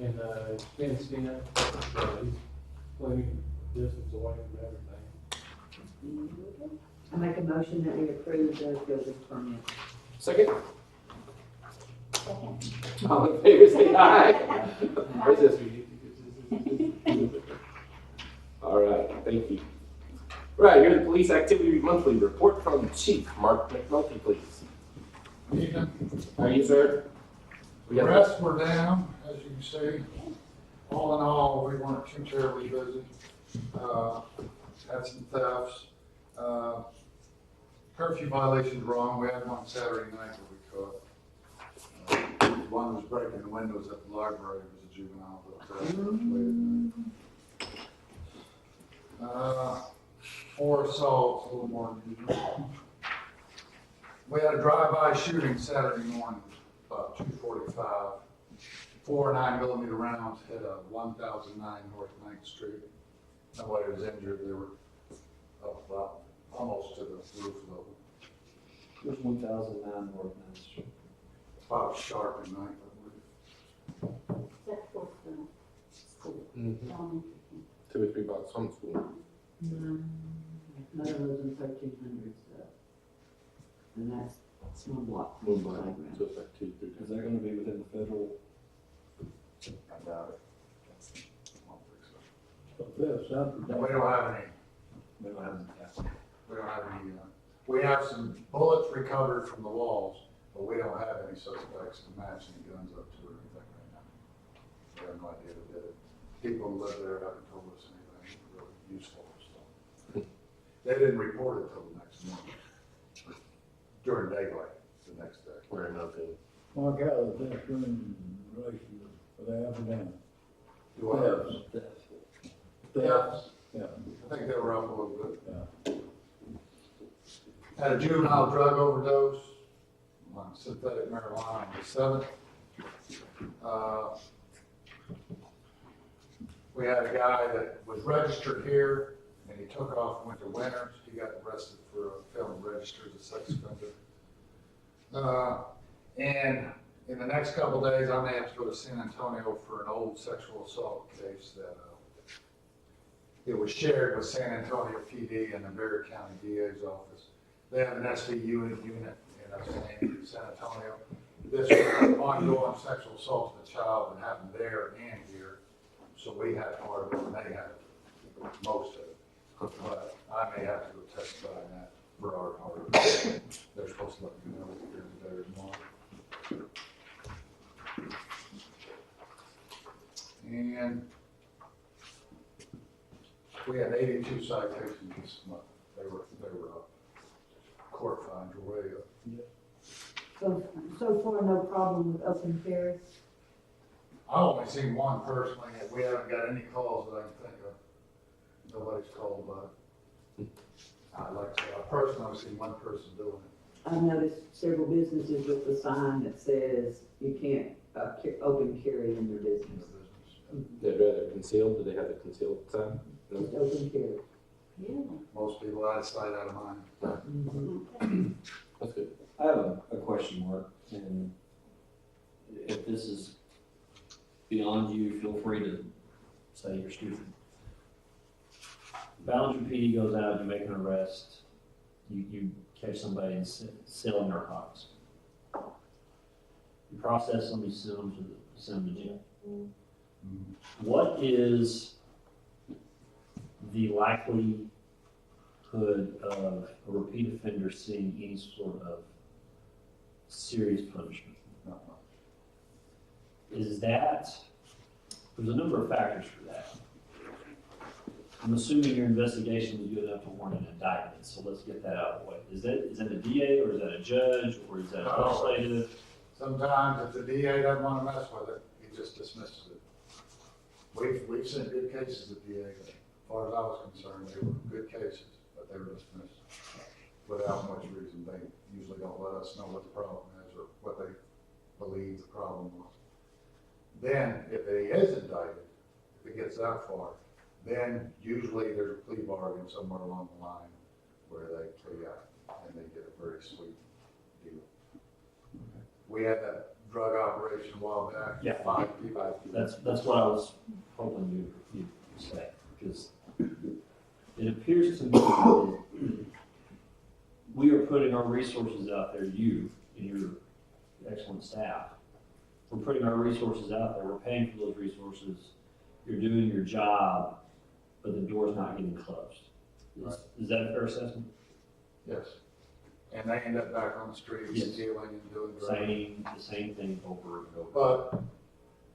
and, it's fenced in, he's plenty distance away from everything. I make a motion that we approve the building permit. Second? Second. All in favor, say aye. Where's this? All right, thank you. Right, here's the police activity monthly report from Chief Mark McNulty, please. How are you, sir? We The got rest were down, as you can see. All in all, we weren't too terribly busy. Had some thefts. Curfew violations wrong. We had one Saturday night that we caught. One was breaking the windows at the library. It was a juvenile, but 4 assaults, a little more than usual. We had a drive-by shooting Saturday morning, about 2:45. 4 9mm rounds hit a 1009 North 9th Street. Nobody was injured. They were up about almost to the roof level. Where's 1009 North Main Street? About sharp at night, I believe. That's for the school. Mhm. Elementary. 2 or 3 blocks from school. Another lives in 1300 stuff. And that's one block. Move by, so it's like 2, 3. Is that gonna be within the federal? I doubt it. I don't think so. This, We don't have any. We don't have, yeah. We don't have any. We have some bullets recovered from the walls, but we don't have any suspects to match any guns up to or anything right now. We have no idea who did it. People who live there haven't told us anything really useful, so. They didn't report it till the next morning, during daylight, the next day. We're nothing. Mark out the best room in relation to the up and down. Do I have? Thefts. Yeah, I think they were up a little bit. Yeah. Had a juvenile drug overdose on synthetic marijuana on the 7th. We had a guy that was registered here, and he took off and went to Winters. He got arrested for failing to register as a sex offender. And in the next couple of days, I may have to go to San Antonio for an old sexual assault case that it was shared with San Antonio PD and the Bexar County DA's office. They have an SVU unit in San Antonio. This was an ongoing sexual assault of a child that happened there and here. So we had part of it and they had most of it. But I may have to go testify in that for our they're supposed to let me know here today or tomorrow. And we had 82 citations this month. They were up. Court fines were way up. So far, no problem with open carry? I only seen one personally, and we haven't got any calls that I can think of. Nobody's called about it. I like to, I personally have seen one person doing it. I noticed several businesses with a sign that says you can't, open carry in their in the business. business. They'd rather concealed, do they have the concealed sign? No? Just open carry. Most people out of sight, out of mind. Mhm. That's good. I have a question, Mark, and if this is beyond you, feel free to say you're stupid. Ballinger PD goes out, you make an arrest, you catch somebody and selling narcotics. You process them, you send them to jail. What is the likelihood of a repeat offender seeing any sort of serious punishment? Is that, there's a number of factors for that. I'm assuming your investigation was good enough to warrant an indictment, so let's get that out of the way. Is that a DA, or is that a judge, or is that a legislative? Sometimes if the DA doesn't want to mess with it, he just dismisses it. We've seen good cases at DA, but as far as I was concerned, they were good cases, but they were dismissed without much reason. They usually don't let us know what the problem is or what they believe the problem was. Then, if he is indicted, if it gets that far, then usually there's a plea bargain somewhere along the line where they plea out and they get a very sweet deal. We had that drug operation a while back. Yeah. 5 people. That's what I was hoping you'd say, because it appears to me that we are putting our resources out there, you and your excellent staff. We're putting our resources out there, we're paying for those resources, you're doing your job, but the door's not getting closed. Is that a fair assessment? Yes. And they end up back on the streets Yes. stealing and doing drugs. The same thing over and over. But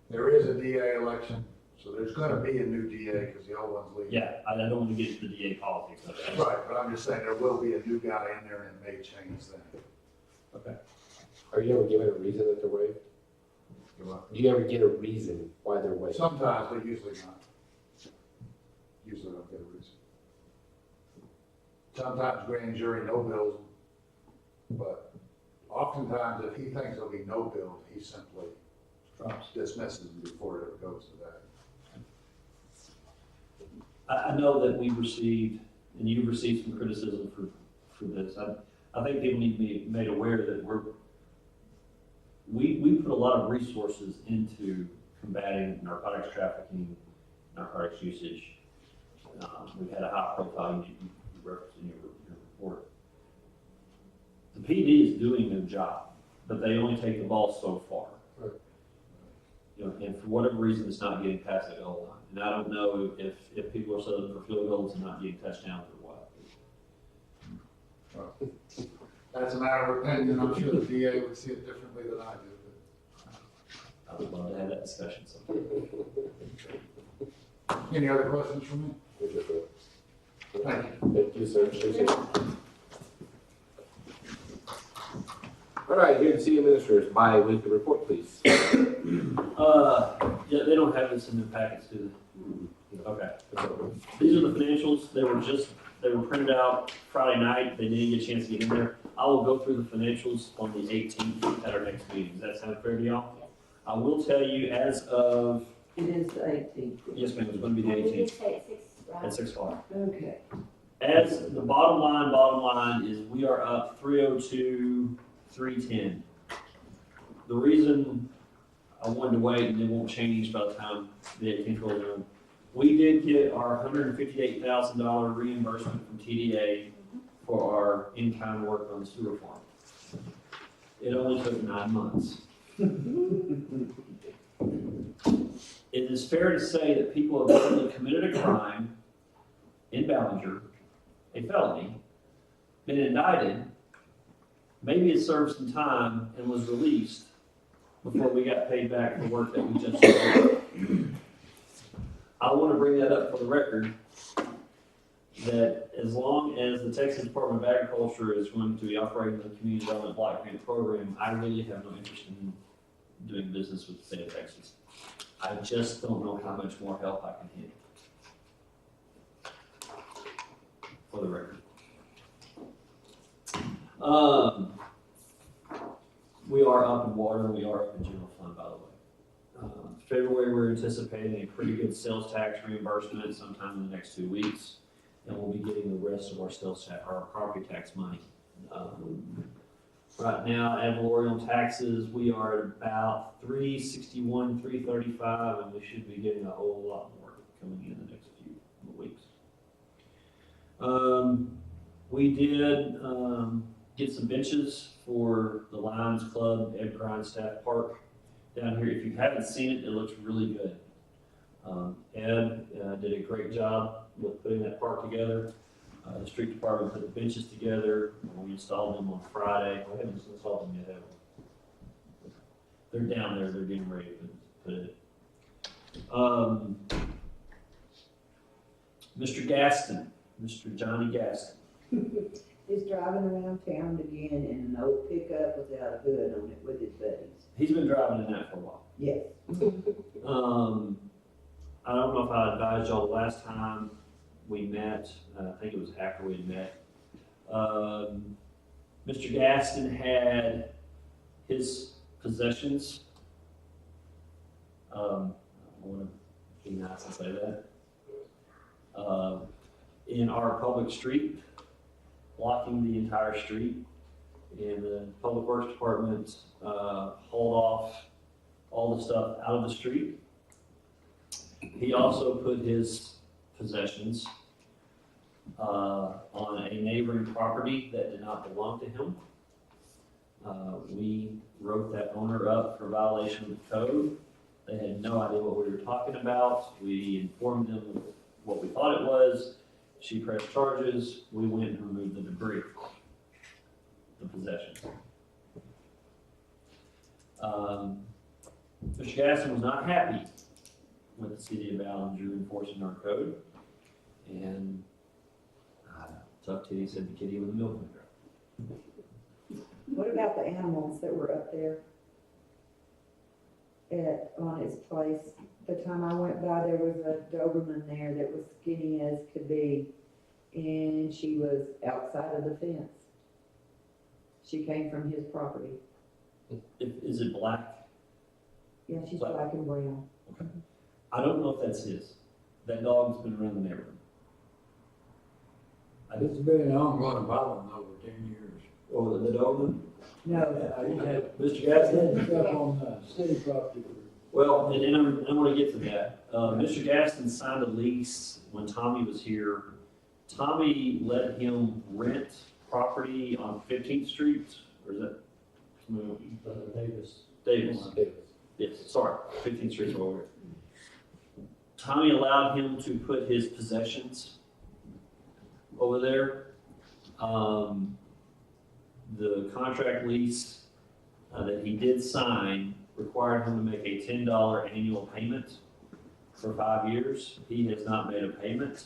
there is a DA election, so there's gonna be a new DA because the old one's leaving. Yeah, I don't want to get into the DA politics of it. Right, but I'm just saying there will be a new guy in there and it may change then. Okay. Are you ever given a reason that they're waived? Do you ever get a reason why they're waived? Sometimes, but usually not. Usually don't get a reason. Sometimes grand jury no bills them, but oftentimes if he thinks there'll be no bill, he simply Drops. dismisses them before it ever goes to that. I know that we received, and you've received some criticism for this. I think people need to be made aware that we put a lot of resources into combating narcotics trafficking, narcotics usage. We've had a high profile you referenced in your report. The PD is doing their job, but they only take the ball so far. Right. You know, and for whatever reason, it's not getting past the goal line. And I don't know if people are settling for field goals and not getting touchdowns or what. That's a matter of opinion. I'm sure the DA would see it differently than I do. I would love to have that discussion sometime. Any other questions for me? Thank you. Thank you, sir. Appreciate it. All right, here to city administrators, bi-weekly report, please. Yeah, they don't have this in their packets, do they? Okay. These are the financials. They were printed out Friday night. They didn't get a chance to get in there. I will go through the financials on the 18th at our next meeting. Does that sound fair to y'all? I will tell you as of, It is the 18th. yes ma'am, it's going to be the And we 18th did say at 6, right? at 6 o'clock. Okay. As the bottom line is we are up 302, 310. The reason I wanted to wait, and it won't change by the time the 18th rolls around, we did get our $158,000 reimbursement from TDA for our in-kind work on the sewer farm. It only took 9 months. It is fair to say that people have only committed a crime in Ballinger, a felony, been indicted, maybe it served some time and was released before we got paid back for work that we just did. I want to bring that up for the record, that as long as the Texas Department of Agriculture is going to be operating the Community Development Block Grant Program, I really have no interest in doing business with the state of Texas. I just don't know how much more help I can handle. For the record. We are up in water, we are up in general fund, by the way. February, we're anticipating a pretty good sales tax reimbursement sometime in the next 2 weeks. And we'll be getting the rest of our sales tax, our property tax money. Right now, ad valorem taxes, we are at about 361, 335, and we should be getting a whole lot more coming in the next few weeks. We did get some benches for the Lions Club at Grindstaff Park down here. If you haven't seen it, it looks really good. Ed did a great job with putting that park together. The street department put the benches together. We installed them on Friday. We haven't installed them yet, have we? They're down there. They're getting ready to put it. Mr. Gaston, Mr. Johnny Gaston. He's driving around town again in an old pickup without a hood on it with his buddies. He's been driving in that for a while. Yes. I don't know if I advised y'all the last time we met, I think it was after we had met. Mr. Gaston had his possessions. I want to be nice and say that. In our public street, blocking the entire street. And the Public Works Department hauled off all the stuff out of the street. He also put his possessions on a neighboring property that did not belong to him. We wrote that owner up for violation of the code. They had no idea what we were talking about. We informed them of what we thought it was. She pressed charges. We went and removed the debris, the possessions. Mr. Gaston was not happy with the city of Ballinger enforcing our code. And tough titty said the kitty with the milk in the jar. What about the animals that were up there on his place? The time I went by, there was a Doberman there that was skinny as could be, and she was outside of the fence. She came from his property. Is it black? Yeah, she's black and brown. Okay. I don't know if that's his. That dog's been around the neighborhood. It's been an ongoing problem over 10 years. Oh, the Doberman? No, You had Mr. Gaston? stuff on city property. Well, and I'm going to get to that. Mr. Gaston signed a lease when Tommy was here. Tommy let him rent property on 15th Street, or is that? Davis. Davis. Yes, sorry, 15th Street's over here. Tommy allowed him to put his possessions over there. The contract lease that he did sign required him to make a $10 annual payment for 5 years. He has not made a payment.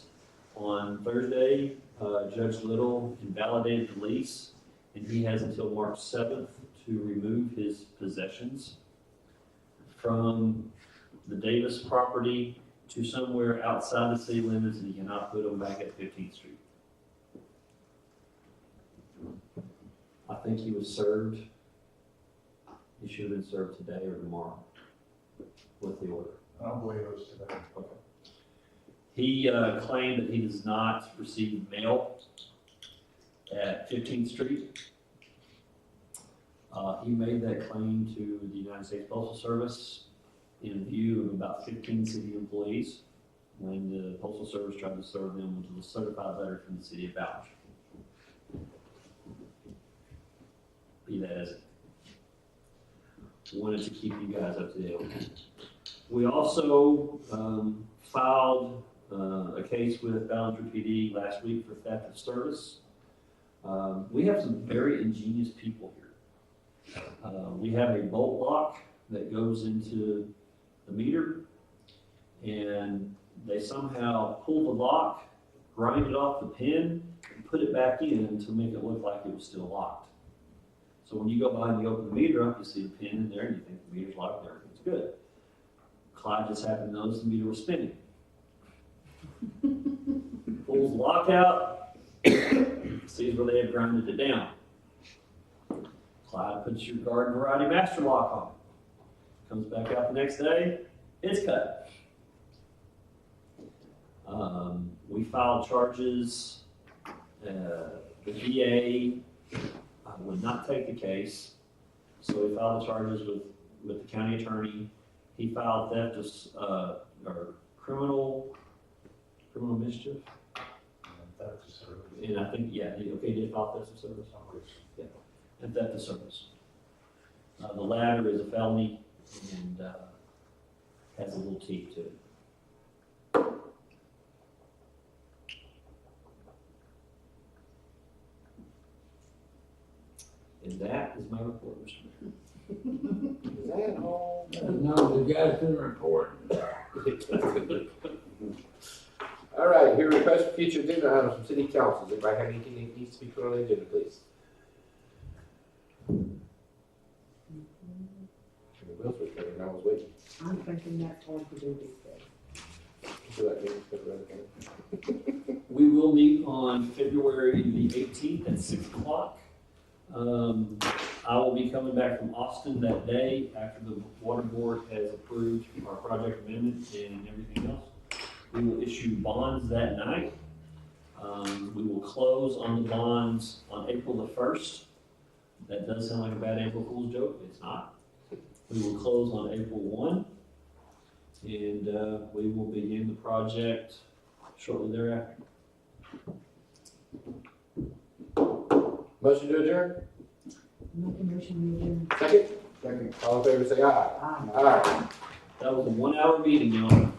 On Thursday, Judge Little invalidated the lease, and he has until March 7th to remove his possessions from the Davis property to somewhere outside the city limits, and he cannot put them back at 15th Street. I think he was served. He should have been served today or tomorrow with the order. I don't believe it was today. Okay. He claimed that he does not receive mail at 15th Street. He made that claim to the United States Postal Service in view of about 15 city employees when the Postal Service tried to serve them with a certified letter from the city of Ballinger. Be that as it. Wanted to keep you guys up to date. We also filed a case with Ballinger PD last week for theft of service. We have some very ingenious people here. We have a bolt lock that goes into the meter, and they somehow pull the lock, grinded off the pin and put it back in to make it look like it was still locked. So when you go by and you open the meter up, you see the pin in there and you think the meter's locked and everything's good. Clyde just happened to notice the meter was spinning. Pulls the lock out, sees where they had grinded it down. Clyde puts your garden variety master lock on. Comes back out the next day, it's cut. We filed charges. The VA would not take the case, so we filed the charges with the county attorney. He filed theft of, or criminal mischief. And I think, yeah, he did file theft of service. Yeah, and theft of service. The latter is a felony and has a little teeth to it. And that is my report, Mr. Mayor. Is that all? No, the guys in the report. All right, here request for future agenda items from city council. Does anybody have anything that needs to be put on the agenda, please? Will's returning, I was waiting. I'm thinking that's hard to do these days. Would you like me to put it right there? We will meet on February the 18th at 6 o'clock. I will be coming back from Austin that day after the water board has approved our project amendment and everything else. We will issue bonds that night. We will close on the bonds on April the 1st. That does sound like a bad April Fool's joke, it's not. We will close on April 1, and we will begin the project shortly thereafter. Motion to adjourn? Make a motion, Second? Second. All in favor, say aye. Aye. Aye. That was a 1 hour meeting, y'all.